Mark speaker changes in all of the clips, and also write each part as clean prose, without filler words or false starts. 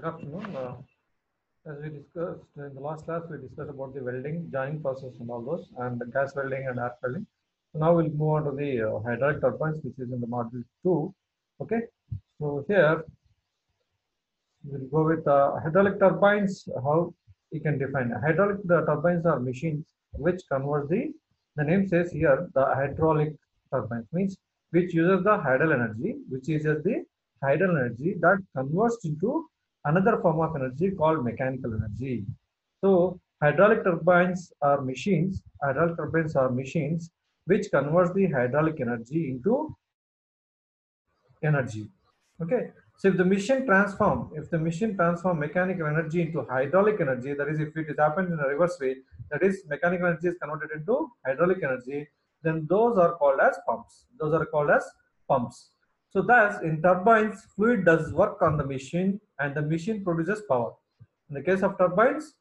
Speaker 1: Good afternoon. As we discussed in the last class, we discussed about the welding, joining process and all those, and the gas welding and arc welding. So now we'll move on to the hydraulic turbines, which is in the module 2. Okay. So here we'll go with hydraulic turbines, how you can define. Hydraulic turbines are machines which convert the name says here, the hydraulic turbines means which uses the tidal energy, which uses the tidal energy that converts into another form of energy called mechanical energy. So hydraulic turbines are machines which converts the hydraulic energy into energy. Okay. So if the machine transform mechanical energy into hydraulic energy, that is, if it is happened in a reverse way, that is, mechanical energy is converted into hydraulic energy, then those are called as pumps. Those are called as pumps. So thus, in turbines, fluid does work on the machine, and the machine produces power. In the case of turbines,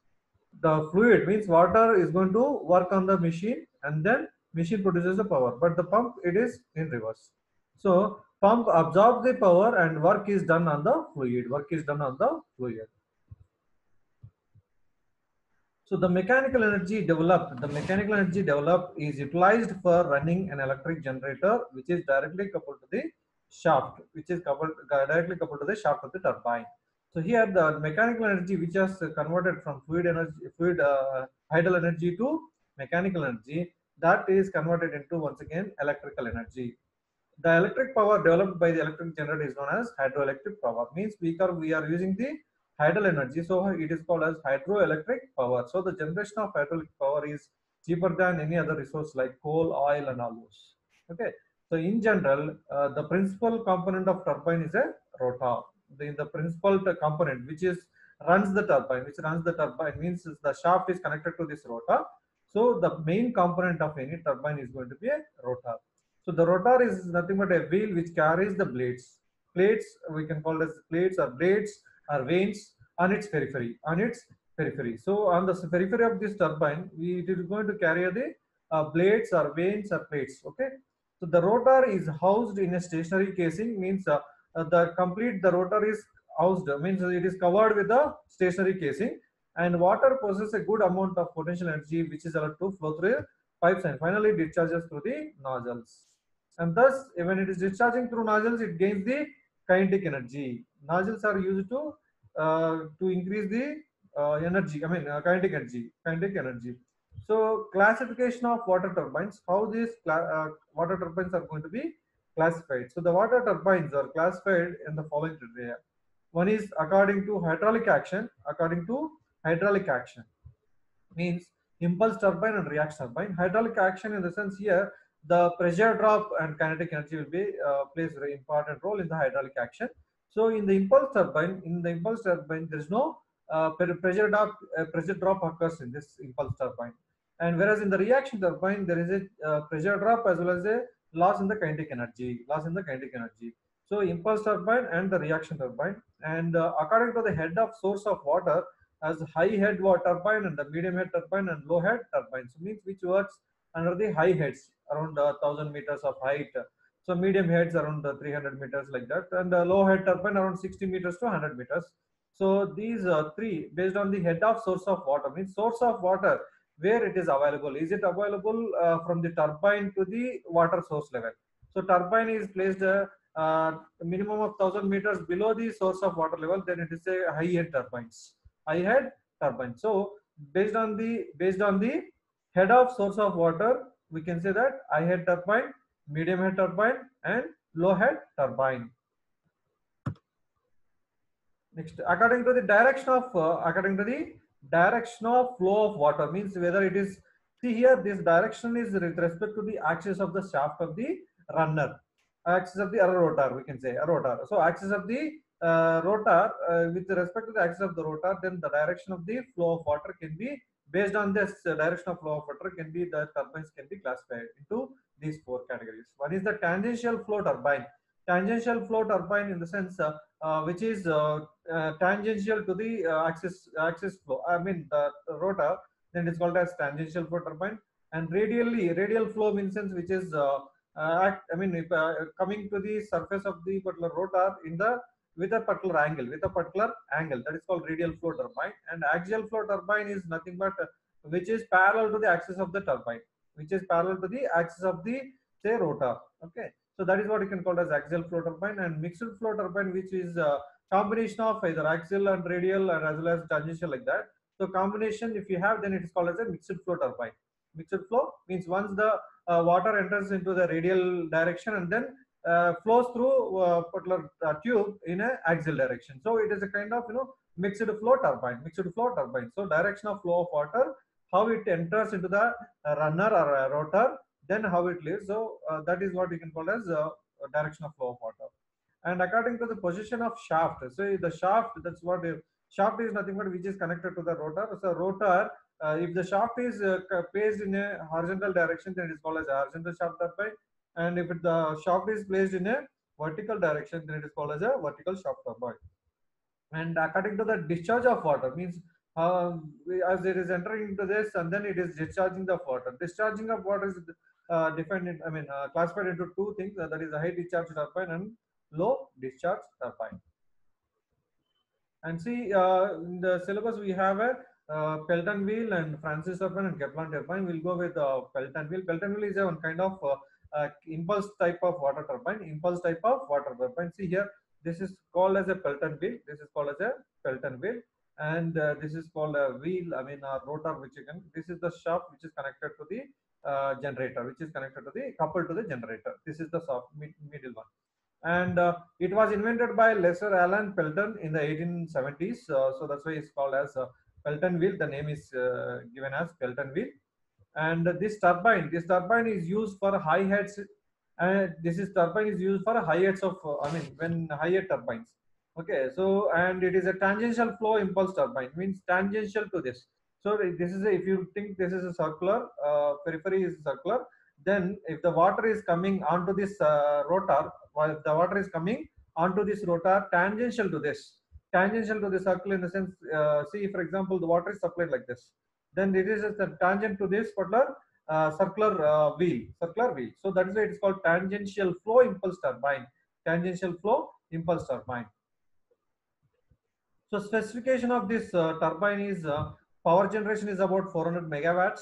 Speaker 1: the fluid means water is going to work on the machine, and then machine produces the power. But the pump, it is in reverse. So pump absorbs the power and work is done on the fluid. Work is done on the fluid. So the mechanical energy developed is utilized for running an electric generator, which is directly coupled to the shaft, directly coupled to the shaft of the turbine. So here the mechanical energy, which is converted from idle energy to mechanical energy, that is converted into once again electrical energy. The electric power developed by the electric generator is known as hydroelectric power. Means we are using the tidal energy, so it is called as hydroelectric power. So the generation of hydraulic power is cheaper than any other resource like coal, oil, and all those. Okay. So in general, the principal component of turbine is a rotor. The principal component which runs the turbine means the shaft is connected to this rotor. So the main component of any turbine is going to be a rotor. So the rotor is nothing but a wheel which carries the blades. Plates, we can call it as plates or blades or vanes on its periphery. So on the periphery of this turbine, it is going to carry the blades or vanes or plates. Okay. So the rotor is housed in a stationary casing. Means the rotor is housed, means it is covered with a stationary casing, and water possesses a good amount of potential energy which is allowed to flow through pipes and finally discharges through the nozzles. And thus, when it is discharging through nozzles, it gains the kinetic energy. Nozzles are used to increase the kinetic energy. So classification of water turbines, how these water turbines are going to be classified. So the water turbines are classified in the following criteria. One is according to hydraulic action means impulse turbine and reaction turbine. Hydraulic action, in the sense here, the pressure drop and kinetic energy will be plays a very important role in the hydraulic action. So in the impulse turbine, there is no pressure drop occurs in this impulse turbine. And whereas in the reaction turbine, there is a pressure drop as well as a loss in the kinetic energy. So impulse turbine and the reaction turbine. And according to the head of source of water, as high head water turbine and the medium head turbine and low head turbine. So means which works under the high heads around 1000 meters of height. So medium heads around 300 meters like that, and low head turbine around 60 meters to 100 meters. So these three based on the head of source of water, means source of water where it is available. Is it available from the turbine to the water source level? So turbine is placed minimum of 1000 meters below the source of water level, then it is a high head turbines. High head turbine. So based on the head of source of water, we can say that high head turbine, medium head turbine, and low head turbine. Next, according to the direction of flow of water, means whether it is, see here, this direction is with respect to the axis of the shaft of the runner, axis of the rotor, we can say a rotor. So axis of the rotor, with respect to the axis of the rotor, then the direction of the flow of water can be based on this direction of flow of water can be, the turbines can be classified into these four categories. One is the tangential flow turbine. Tangential flow turbine, in the sense which is tangential to the axis flow, I mean the rotor, then it's called as tangential flow turbine. And radial flow means sense which is coming to the surface of the particular rotor in the with a particular angle, that is called radial flow turbine. And axial flow turbine is nothing but which is parallel to the axis of the turbine, which is parallel to the axis of the, say, rotor. Okay, so that is what you can call as axial flow turbine. And mixed flow turbine, which is a combination of either axial and radial and as well as tangential, like that. So combination if you have, then it is called as a mixed flow turbine. Mixed flow means once the water enters into the radial direction and then flows through particular tube in a axial direction. So it is a kind of, mixed flow turbine. So direction of flow of water, how it enters into the runner or rotor, then how it leaves. So that is what you can call as direction of flow of water. And according to the position of shaft, so the shaft, that's what shaft is nothing but which is connected to the rotor. So rotor, if the shaft is placed in a horizontal direction, then it is called as a horizontal shaft turbine. And if the shaft is placed in a vertical direction, then it is called as a vertical shaft turbine. And according to the discharge of water means as it is entering into this and then it is discharging the water. Discharging of water is defined in, classified into two things, that is a high discharge turbine and low discharge turbine. And see, in the syllabus we have a Pelton wheel and Francis turbine and Kaplan turbine. We'll go with Pelton wheel. Pelton wheel is a one kind of impulse type of water turbine. See here, this is called as a Pelton wheel. And this is called a wheel. A rotor, which you can. This is the shaft which is connected to the generator, coupled to the generator. This is the soft middle one. And it was invented by Lesser Alan Pelton in the 1870s. So that's why it's called as Pelton wheel. The name is given as Pelton wheel. And this turbine is used for high heads. And this is turbine is used for high heads of when high head turbines. Okay, so and it is a tangential flow impulse turbine, means tangential to this. So this is if you think this is a circular, periphery is circular, then if the water is coming onto this rotor, while the water is coming onto this rotor tangential to the circle, in the sense, see, for example, the water is supplied like this, then it is a tangent to this particular circular wheel. So that is why it is called tangential flow impulse turbine. So specification of this turbine is power generation is about 400 megawatts.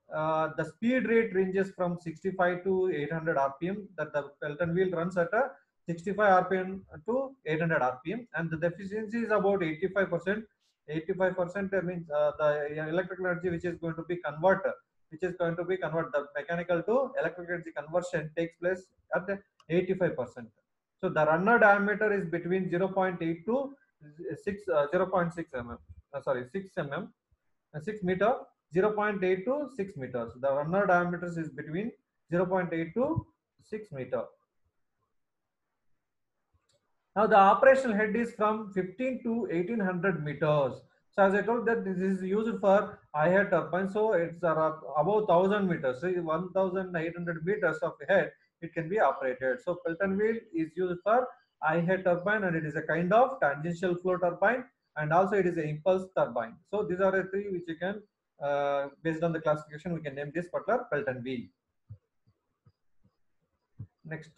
Speaker 1: The speed rate ranges from 65 to 800 rpm. That the Pelton wheel runs at a 65 rpm to 800 rpm, and the efficiency is about 85%. 85% means the electrical energy which is going to be converted, the mechanical to electrical energy conversion takes place at 85%. So the runner diameter is between 0.8 to 0.6 mm. 6 meter, 0.8 to 6 meters. The runner diameter is between 0.8 to 6 meter. Now the operational head is from 15 to 1800 meters. So as I told that this is used for high head turbine, so it's above 1000 meters. So 1800 meters of head it can be operated. So Pelton wheel is used for high head turbine, and it is a kind of tangential flow turbine, and also it is an impulse turbine. So these are the three which you can, based on the classification, we can name this particular Pelton wheel. Next.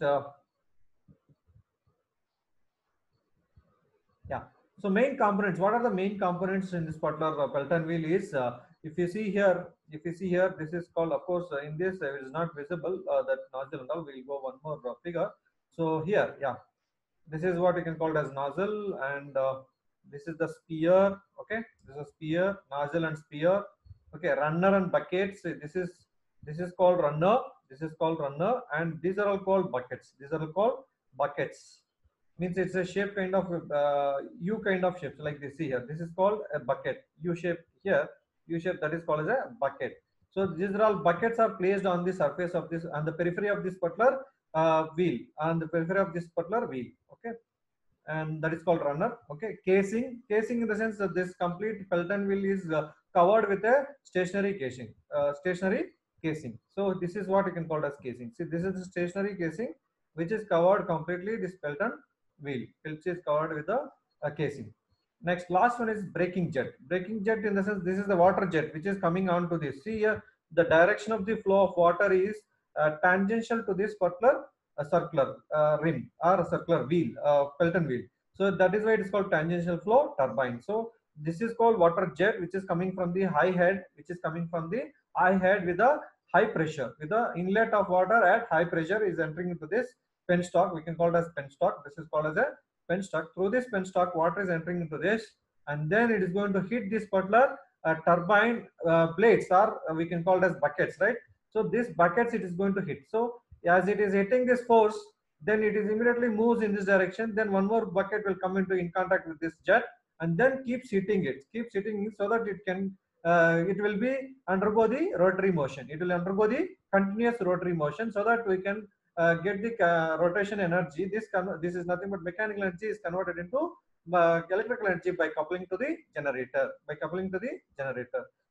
Speaker 1: Yeah. So main components. What are the main components in this particular Pelton wheel? Is if you see here, this is called. Of course, in this it is not visible that nozzle and all. We'll go one more figure. So here, yeah, this is what you can call as nozzle, and this is the spear. Okay, this is spear, nozzle, and spear. Okay, runner and buckets. This is called runner. And these are all called buckets. Means it's a shape kind of U kind of shape. So like this, see here, this is called a bucket. U shape here, that is called as a bucket. So these are all buckets are placed on the surface of this, on the periphery of this particular wheel, okay, and that is called runner. Okay, casing in the sense that this complete Pelton wheel is covered with a stationary casing. So this is what you can call as casing. See, this is the stationary casing which is covered completely this Pelton wheel, which is covered with a casing. Next, last one is braking jet. Braking jet in the sense this is the water jet which is coming on to this. See here, the direction of the flow of water is tangential to this particular circular rim or a circular wheel, Pelton wheel. So that is why it is called tangential flow turbine. So this is called water jet, which is coming from the high head, which is coming from the high head with a high pressure, with the inlet of water at high pressure is entering into this penstock. We can call it as penstock. This is called as a penstock. Through this penstock, water is entering into this, and then it is going to hit this particular turbine blades, or we can call it as buckets, right? So this buckets it is going to hit. So as it is hitting this force, then it is immediately moves in this direction. Then one more bucket will come into in contact with this jet, and then keeps hitting it, so that it can it will be undergo the rotary motion. It will undergo the continuous rotary motion, so that we can get the rotation energy. This is nothing but mechanical energy is converted into electrical energy by coupling to the generator.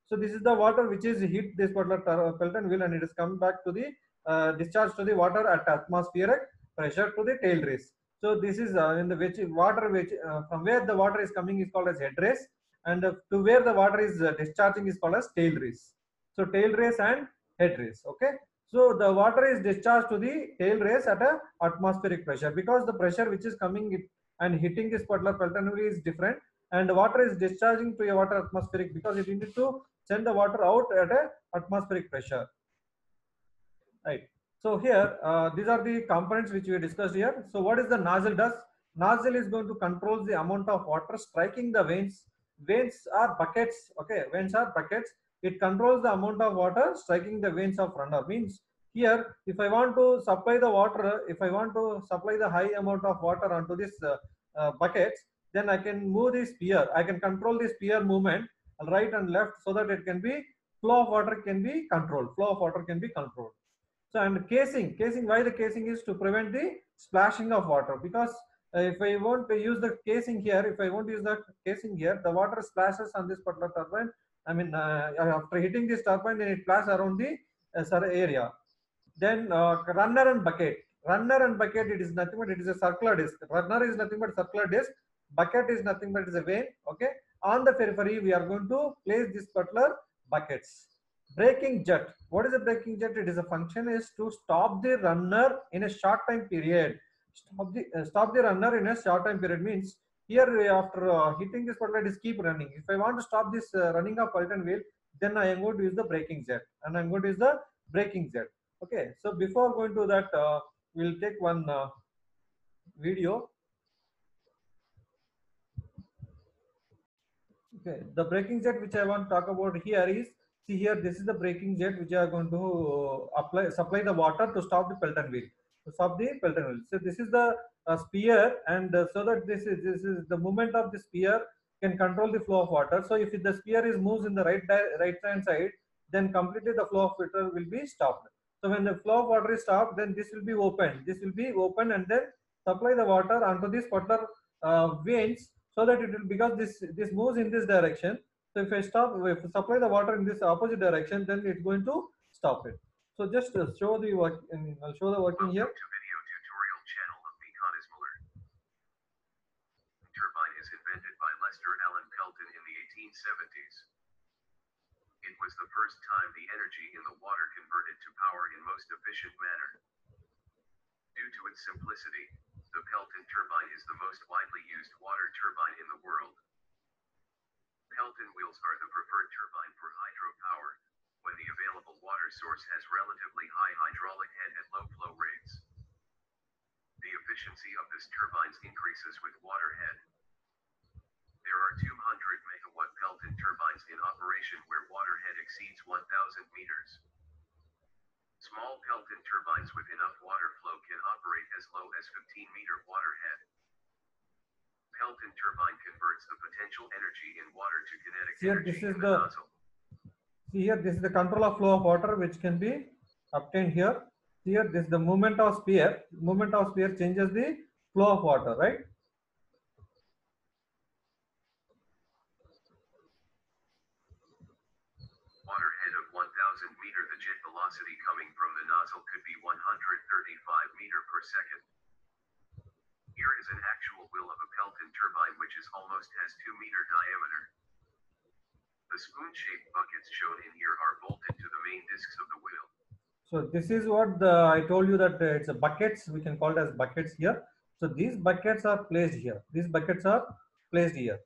Speaker 1: So this is the water which is hit this particular Pelton wheel, and it is come back to the discharge to the water at atmospheric pressure to the tail race. So this is in the which water which from where the water is coming is called as head race, and to where the water is discharging is called as tail race. So tail race and head race. Okay. So the water is discharged to the tail race at a atmospheric pressure, because the pressure which is coming and hitting this particular Pelton wheel is different, and the water is discharging to a water atmospheric, because it needs to send the water out at a atmospheric pressure, right? So here these are the components which we discussed here. So what is the nozzle does? Nozzle is going to control the amount of water striking the vanes. Vanes are buckets. Okay, vanes are buckets. It controls the amount of water striking the vanes of runner. Means here, if I want to supply the water, if I want to supply the high amount of water onto this buckets, then I can move this spear. I can control this spear movement right and left, so that it can be flow of water can be controlled. Flow of water can be controlled. So, and casing, why the casing is to prevent the splashing of water, because if I want to use the casing here, if I want to use the casing here, the water splashes on this particular turbine. I mean, after hitting this turbine, then it splashes around the area. Then runner and bucket, it is nothing but it is a circular disc. Runner is nothing but circular disc. Bucket is nothing but it is a vane. Okay. On the periphery, we are going to place this particular buckets. Braking jet. What is a braking jet? It is a function is to stop the runner in a short time period. Stop the runner in a short time period means here after hitting this particular disc keep running. If I want to stop this running of Pelton wheel, then I am going to use the braking jet, and I am going to use the braking jet. Okay, so before going to that, we'll take one video. Okay, the braking jet which I want to talk about here is, see here, this is the braking jet which are going to supply the water to stop the Pelton wheel. So this is the spear, and so that this is the movement of the spear can control the flow of water. So if the spear is moves in the right hand side, then completely the flow of water will be stopped. So when the flow of water is stopped, then this will be open. This will be open, and then supply the water onto this particular veins, so that it will, because this moves in this direction. So if I supply the water in this opposite direction, then it's going to stop it. So just show the work. I'll show the working here.
Speaker 2: Welcome to video tutorial channel of Mechanus Muller. Turbine is invented by Lester Allen Pelton in the 1870s. It was the first time the energy in the water converted to power in most efficient manner. Due to its simplicity, the Pelton turbine is the most widely used water turbine in the world. Pelton wheels are the preferred turbine for hydropower, when the available water source has relatively high hydraulic head at low flow rates. The efficiency of this turbine increases with water head. There are 200 megawatt Pelton turbines in operation where water head exceeds 1,000 meters. Small Pelton turbines with enough water flow can operate as low as 15-meter water head. Pelton turbine converts the potential energy in water to kinetic energy in the nozzle.
Speaker 1: See here, this is the control of flow of water which can be obtained here. Here, this is the movement of spear. Movement of spear changes the flow of water, right?
Speaker 2: Water head of 1,000 meter. The jet velocity coming from the nozzle could be 135 meter per second. Here is an actual wheel of a Pelton turbine which is almost has 2-meter diameter. The spoon-shaped buckets shown in here are bolted to the main discs of the wheel.
Speaker 1: So this is what I told you, that it's a buckets. We can call it as buckets here. So these buckets are placed here. These buckets are placed here.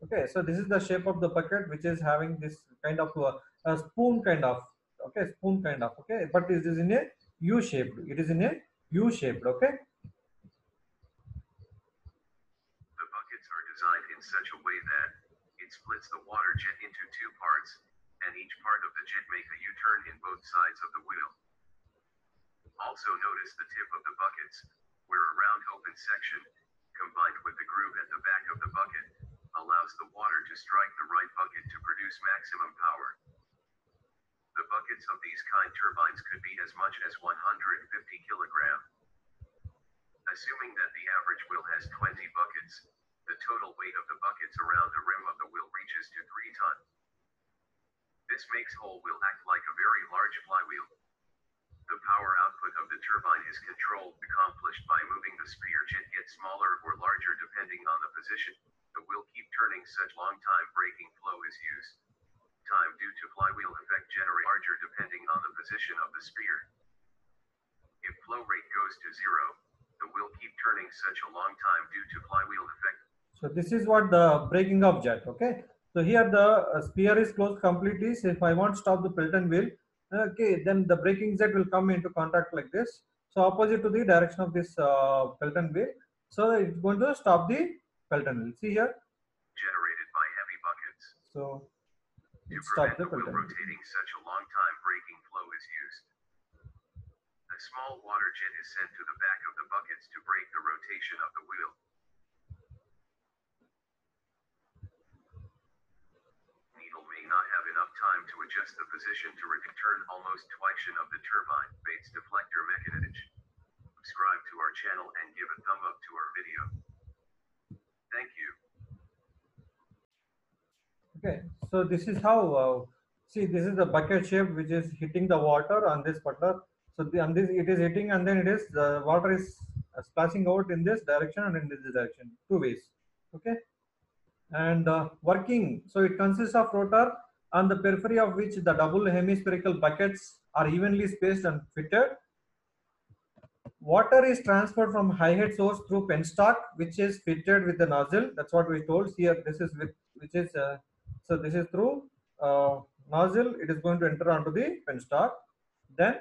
Speaker 1: Okay, so this is the shape of the bucket, which is having this kind of a spoon kind of, okay, spoon kind of, okay, but it is in a U shaped. It is in a U shaped. Okay.
Speaker 2: The buckets are designed in such a way that it splits the water jet into two parts, and each part of the jet make a U-turn in both sides of the wheel. Also notice the tip of the buckets, where a round open section, combined with the groove at the back of the bucket, allows the water to strike the right bucket to produce maximum power. The buckets of these kind turbines could be as much as 150 kilogram. Assuming that the average wheel has 20 buckets, the total weight of the buckets around the rim of the wheel reaches to 3 tons. This makes whole wheel act like a very large flywheel. The power output of the turbine is controlled, accomplished by moving the spear jet get smaller or larger depending on the position. The wheel keep turning, such long time braking flow is used. Time due to flywheel effect generate larger depending on the position of the spear. If flow rate goes to 0, the wheel keep turning such a long time due to flywheel effect.
Speaker 1: So this is what the braking of jet. Okay, so here the spear is closed completely. So if I want to stop the Pelton wheel, okay, then the braking jet will come into contact like this, so opposite to the direction of this Pelton wheel. So it's going to stop the Pelton wheel. See here.
Speaker 2: Generated by heavy buckets.
Speaker 1: So
Speaker 2: To
Speaker 1: it stops
Speaker 2: prevent
Speaker 1: the
Speaker 2: the wheel
Speaker 1: Pelton wheel.
Speaker 2: rotating, such a long time braking flow is used. A small water jet is sent to the back of the buckets to break the rotation of the wheel. Needle may not have enough time to adjust the position to return almost twice of the turbine. Bates deflector mechanism. Subscribe to our channel and give a thumb up to our video. Thank you.
Speaker 1: Okay, so this is how, see, this is the bucket shape which is hitting the water on this particular. So on this it is hitting, and then it is the water is splashing out in this direction and in this direction, two ways. Okay, and working. So it consists of rotor on the periphery of which the double hemispherical buckets are evenly spaced and fitted. Water is transferred from high head source through penstock, which is fitted with the nozzle. That's what we told here. This is with which is so this is through nozzle. It is going to enter onto the penstock. Then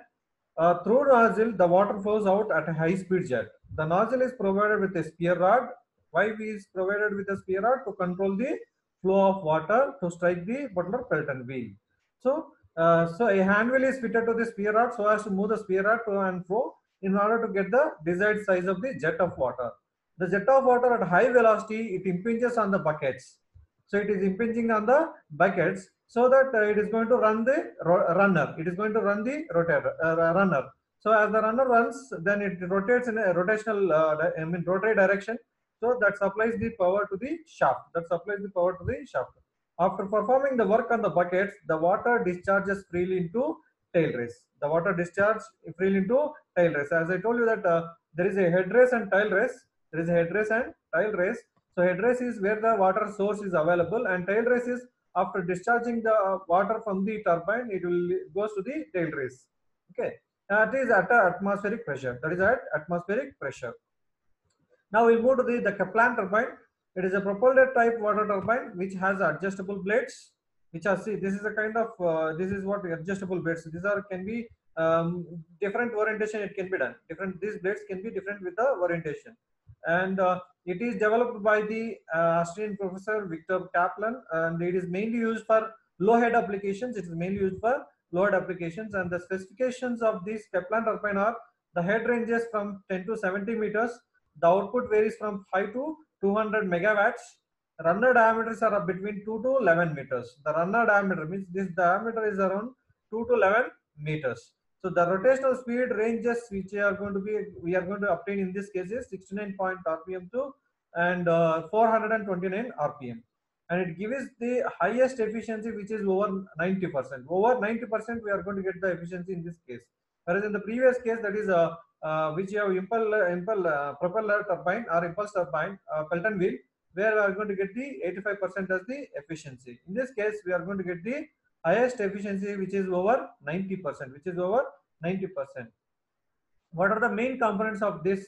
Speaker 1: through nozzle, the water flows out at a high speed jet. The nozzle is provided with a spear rod. Why is provided with a spear rod? To control the flow of water to strike the particular Pelton wheel. So a hand wheel is fitted to the spear rod so as to move the spear rod to and fro in order to get the desired size of the jet of water. The jet of water at high velocity, it impinges on the buckets. So it is impinging on the buckets so that it is going to run the runner. It is going to run the runner. So as the runner runs, then it rotates in a rotational, rotary direction. So that supplies the power to the shaft. That supplies the power to the shaft. After performing the work on the buckets, the water discharges freely into tail race. The water discharges freely into tail race. As I told you that there is a head race and tail race. There is a head race and tail race. So head race is where the water source is available, and tail race is after discharging the water from the turbine, it will goes to the tail race. Okay, that is at atmospheric pressure. That is at atmospheric pressure. Now we'll move to the Kaplan turbine. It is a propelled type water turbine which has adjustable blades, which are, see, this is a kind of this is what adjustable blades. These are can be different orientation. It can be done different. These blades can be different with the orientation, and it is developed by the Austrian professor Victor Kaplan, and it is mainly used for low head applications. It is mainly used for low head applications, and the specifications of this Kaplan turbine are: the head ranges from 10 to 70 meters. The output varies from 5 to 200 megawatts. Runner diameters are between 2 to 11 meters. The runner diameter means this diameter is around 2 to 11 meters. So the rotational speed ranges which we are going to obtain in this case is 69 rpm to and 429 rpm, and it gives the highest efficiency which is over 90%. Over 90% we are going to get the efficiency in this case. Whereas in the previous case, that is which you have propeller turbine or impulse turbine Pelton wheel, where we are going to get the 85% as the efficiency. In this case, we are going to get the highest efficiency which is over 90%, which is over 90%. What are the main components of this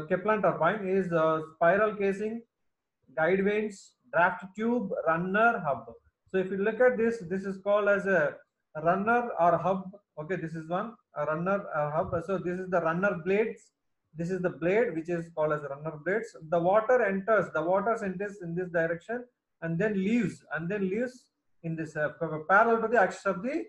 Speaker 1: Kaplan turbine is spiral casing, guide vanes, draft tube, runner, hub. So if you look at this, this is called as a runner or hub. Okay, this is one, a runner or hub. So this is the runner blades. This is the blade which is called as runner blades. The water enters in this direction and then leaves in this parallel to the axis of the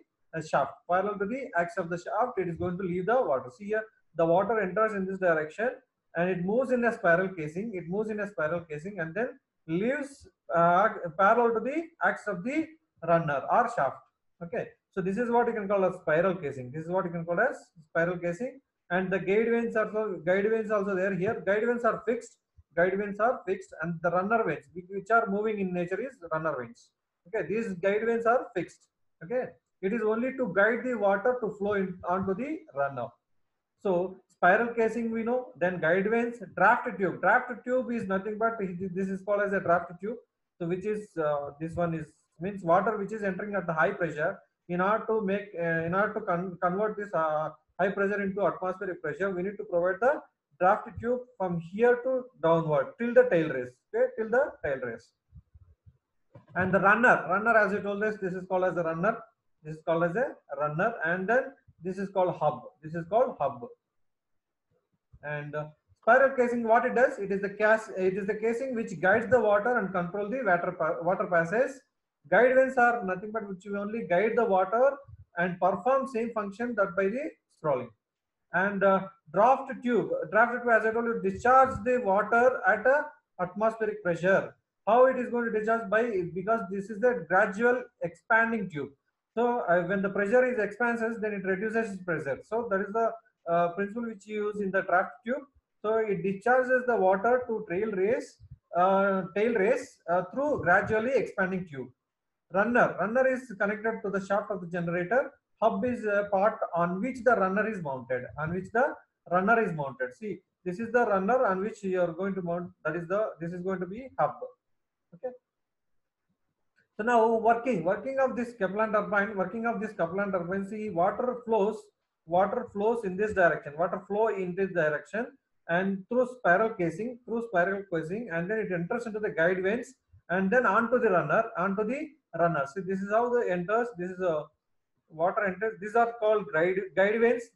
Speaker 1: shaft. Parallel to the axis of the shaft, it is going to leave the water. See here, the water enters in this direction and it moves in a spiral casing. It moves in a spiral casing and then leaves parallel to the axis of the runner or shaft. Okay, so this is what you can call a spiral casing. This is what you can call as spiral casing. And the guide vanes also there. Here guide vanes are fixed. Guide vanes are fixed, and the runner vanes, which are moving in nature, is runner vanes. Okay, these guide vanes are fixed. Okay, it is only to guide the water to flow onto the runner. So spiral casing we know, then guide vanes, draft tube. Draft tube is nothing but this is called as a draft tube. So which is this one is means water which is entering at the high pressure. In order to make convert this high pressure into atmospheric pressure, we need to provide the draft tube from here to downward till the tail race. Okay, till the tail race. And the runner as I told us, this is called as a runner. This is called as a runner, and then this is called hub. This is called hub. And spiral casing, what it does, it is the casing which guides the water and control the water passage. Guide vanes are nothing but which will only guide the water and perform same function that by the scrolling. And draft tube as I told you, discharge the water at a atmospheric pressure. How it is going to discharge? Because this is the gradual expanding tube. So when the pressure is expanses, then it reduces pressure. So that is the principle which you use in the draft tube. So it discharges the water to tail race through gradually expanding tube. Runner is connected to the shaft of the generator. Hub is a part on which the runner is mounted. See, this is the runner on which you are going to mount. This is going to be hub. Okay. So now working of this Kaplan turbine. See, water flows in this direction. Water flow in this direction and through spiral casing, and then it enters into the guide vanes and then onto the runner. See, this is how the enters. This is a water enters. These are called guide vanes.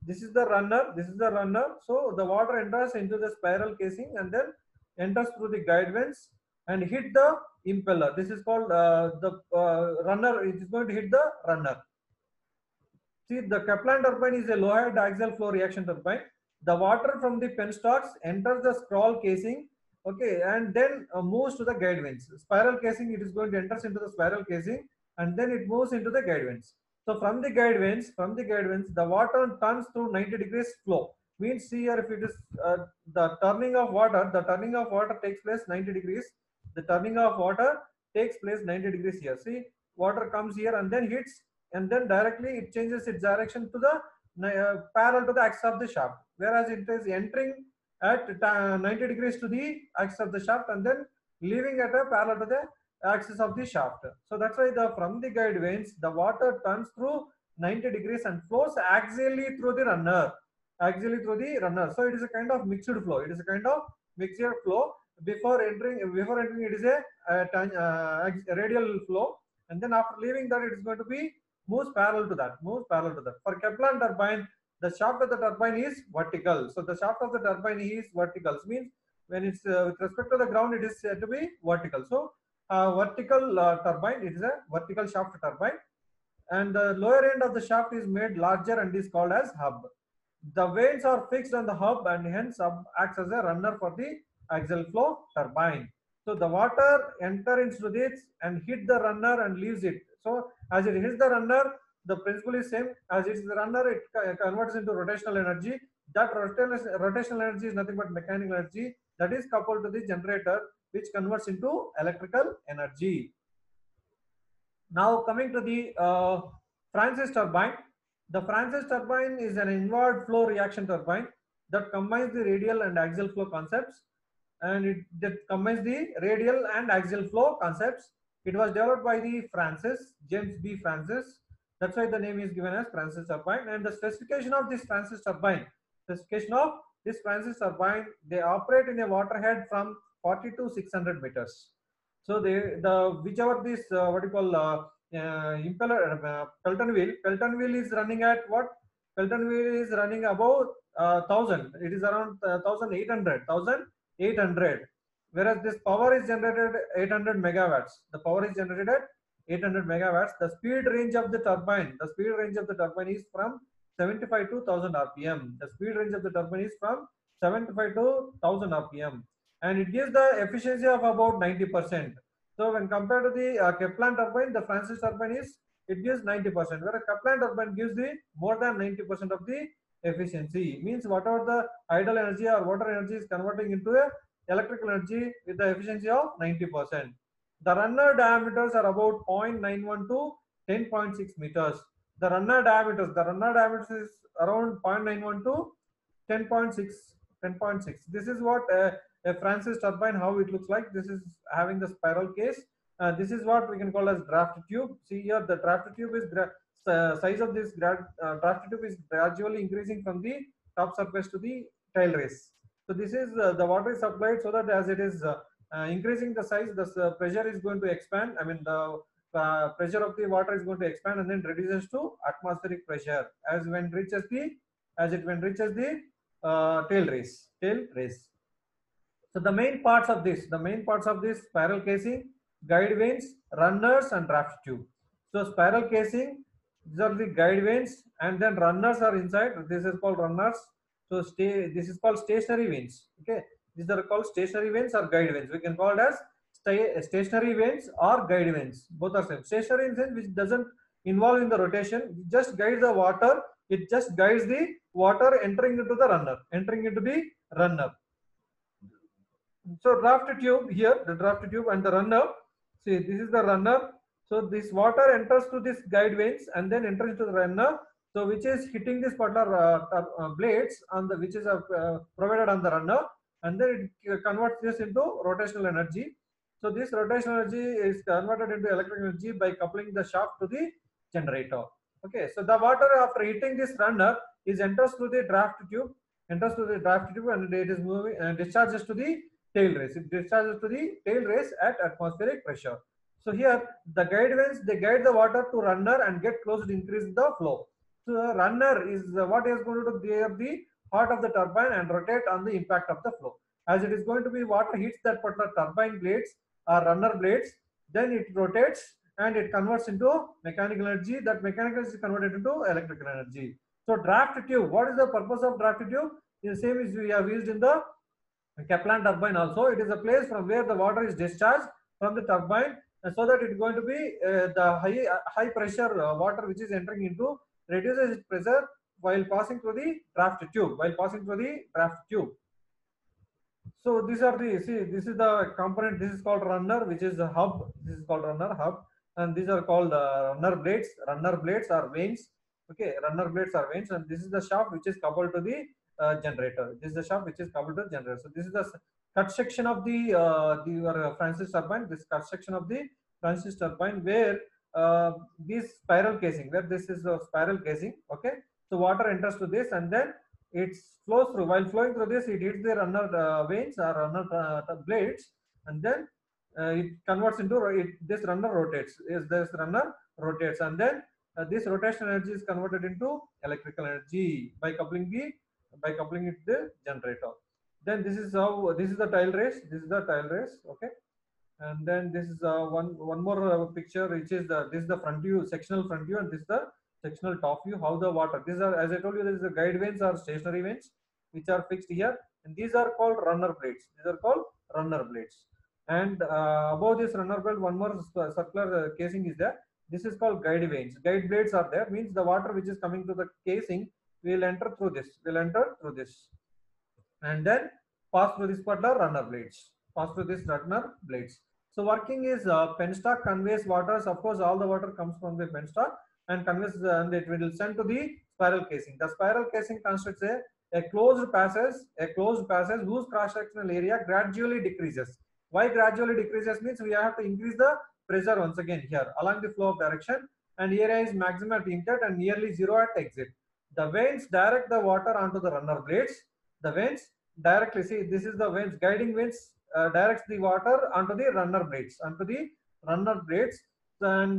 Speaker 1: This is the runner. So the water enters into the spiral casing and then enters through the guide vanes and hit the impeller. This is called the runner. It is going to hit the runner. See, the Kaplan turbine is a low head axial flow reaction turbine. The water from the penstocks enters the scroll casing, okay, and then moves to the guide vanes. Spiral casing, it is going to enter into the spiral casing and then it moves into the guide vanes. So from the guide vanes, the water turns through 90 degrees flow. Means here, if it is the turning of water takes place 90 degrees. The turning of water takes place 90 degrees here. See, water comes here and then hits, and then directly it changes its direction to the parallel to the axis of the shaft. Whereas it is entering at 90 degrees to the axis of the shaft and then leaving at a parallel to the axis of the shaft. So that's why from the guide vanes, the water turns through 90 degrees and flows axially through the runner. So it is a kind of mixed flow. Before entering it is a radial flow, and then after leaving that, it is going to be moves parallel to that. For Kaplan turbine, the shaft of the turbine is vertical. So the shaft of the turbine is vertical. Means when it's with respect to the ground, it is said to be vertical. So vertical turbine, it is a vertical shaft turbine, and the lower end of the shaft is made larger and is called as hub. The vanes are fixed on the hub and hence hub acts as a runner for the axial flow turbine. So the water enters into this and hit the runner and leaves it. So as it hits the runner, the principle is same. As it's the runner, it converts into rotational energy. That rotational energy is nothing but mechanical energy that is coupled to the generator, which converts into electrical energy. Now coming to the Francis turbine. The Francis turbine is an inward flow reaction turbine that combines the radial and axial flow concepts. And that combines the radial and axial flow concepts. It was developed by the James B. Francis. That's why the name is given as Francis turbine. And the specification of this Francis turbine, Specification of this Francis turbine: they operate in a waterhead from 40 to 600 meters. So the whichever this what you call impeller Pelton wheel is running at what? Pelton wheel is running above 1000. It is around 1800. Whereas this power is generated 800 megawatts. The power is generated at 800 megawatts. The speed range of the turbine is from 75 to 1000 rpm. The speed range of the turbine is from 75 to 1000 rpm, and it gives the efficiency of about 90%. So when compared to the Kaplan turbine, the Francis turbine it gives 90%, whereas Kaplan turbine gives the more than 90% of the efficiency. Means whatever the idle energy or water energy is converting into a electrical energy with the efficiency of 90%. The runner diameters are about 0.91 to 10.6 meters. The runner diameters is around 0.91 to 10.6. This is what a Francis turbine, how it looks like. This is having the spiral case. This is what we can call as draft tube. See here, the draft tube is size of this draft tube is gradually increasing from the top surface to the tail race. So this is the water is supplied, so that as it is increasing the size, the pressure is going to expand. I mean the pressure of the water is going to expand and then reduces to atmospheric pressure as it reaches the tail race. So the main parts of this spiral casing, guide vanes, runners, and draft tube. So spiral casing, these are the guide vanes, and then runners are inside. This is called runners. So this is called stationary vanes. Okay, these are called stationary vanes or guide vanes. We can call it as stationary vanes or guide vanes. Both are same. Stationary in sense which doesn't involve in the rotation. It just guides the water. It just guides the water entering into the runner. So draft tube here, the draft tube and the runner. See, this is the runner. So this water enters to this guide vanes and then enters into the runner. So which is hitting this particular blades on the which is provided on the runner, and then it converts this into rotational energy. So this rotational energy is converted into electrical energy by coupling the shaft to the generator. Okay, so the water after hitting this runner is enters through the draft tube, and it is moving and discharges to the tail race. It discharges to the tail race at atmospheric pressure. So here the guide vanes, they guide the water to runner and get close to increase the flow. So the runner is what is going to bear the heart of the turbine and rotate on the impact of the flow. As it is going to be water hits that particular turbine blades or runner blades, then it rotates and it converts into mechanical energy. That mechanical energy is converted into electrical energy. So draft tube, what is the purpose of draft tube? The same as we have used in the Kaplan turbine also. It is a place from where the water is discharged from the turbine, and so that it is going to be the high pressure water which is entering into reduces its pressure while passing through the draft tube. So these are the this is the component. This is called runner, which is a hub. This is called runner hub, and these are called runner blades. Runner blades are vanes. Okay, runner blades are vanes, and this is the shaft which is coupled to the generator. This is the shaft which is coupled to the generator. So this is the cut section of the Francis turbine. This cut section of the Francis turbine where this spiral casing, where this is the spiral casing. Okay, so water enters to this and then it flows through. While flowing through this, it hits the runner vanes or runner blades, and then it converts into this runner rotates. And then this rotation energy is converted into electrical energy by coupling it to the generator. Then this is the tile race. Okay, and then this is one more picture, which is this is the front view, sectional front view, and this is the sectional top view. How the water, these are, as I told you, this is the guide vanes or stationary vanes which are fixed here, and these are called runner blades. And above this runner blade, one more circular casing is there. This is called guide vanes. Guide blades are there, means the water which is coming to the casing will enter through this, and then pass through this particular runner blades. So working is penstock conveys waters. Of course, all the water comes from the penstock and conveys, and it will send to the spiral casing. The spiral casing constructs a closed passage whose cross-sectional area gradually decreases. Why gradually decreases? Means we have to increase the pressure once again here along the flow of direction, and area is maximum at inlet and nearly zero at exit. The vanes direct the water onto the runner blades. The vanes directly, see, this is the vanes, guiding vanes directs the water onto the runner blades, and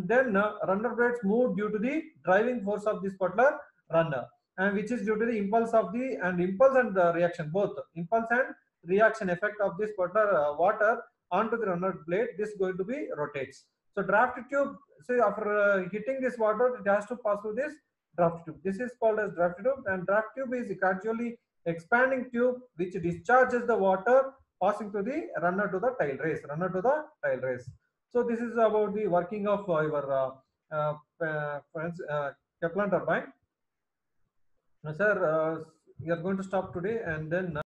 Speaker 1: then runner blades move due to the driving force of this particular runner, and which is due to the impulse of the impulse and reaction, both impulse and reaction effect of this particular water onto the runner blade. This is going to be rotates. So draft tube, see, after hitting this water, it has to pass through this draft tube. This is called as draft tube, and draft tube is a gradually expanding tube which discharges the water passing to the runner to the tail race. So this is about the working of your Kaplan turbine. Sir, you are going to stop today, and then